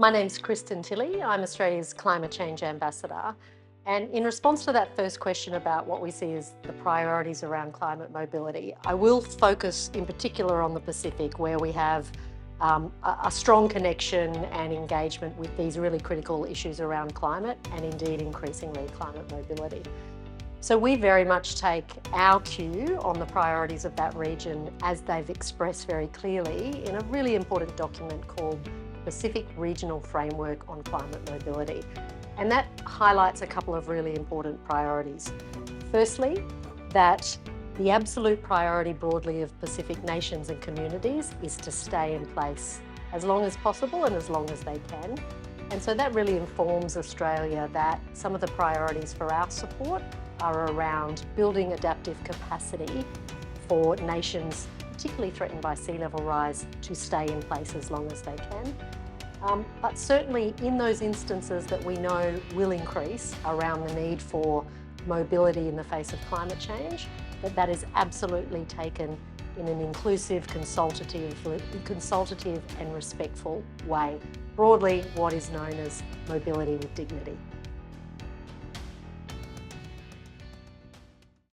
My name's Kristin Tilley. I'm Australia's Climate Change Ambassador. And in response to that first question about what we see as the priorities around climate mobility, I will focus in particular on the Pacific, where we have a strong connection and engagement with these really critical issues around climate and indeed increasingly climate mobility. So we very much take our cue on the priorities of that region as they've expressed very clearly in a really important document called Pacific Regional Framework on Climate Mobility. And that highlights a couple of really important priorities. Firstly, that the absolute priority broadly of Pacific nations and communities is to stay in place as long as possible and as long as they can. And so that really informs Australia that some of the priorities for our support are around building adaptive capacity for nations, particularly threatened by sea level rise, to stay in place as long as they can. But certainly in those instances that we know will increase around the need for mobility in the face of climate change, that is absolutely taken in an inclusive, consultative and respectful way. Broadly, what is known as mobility with dignity.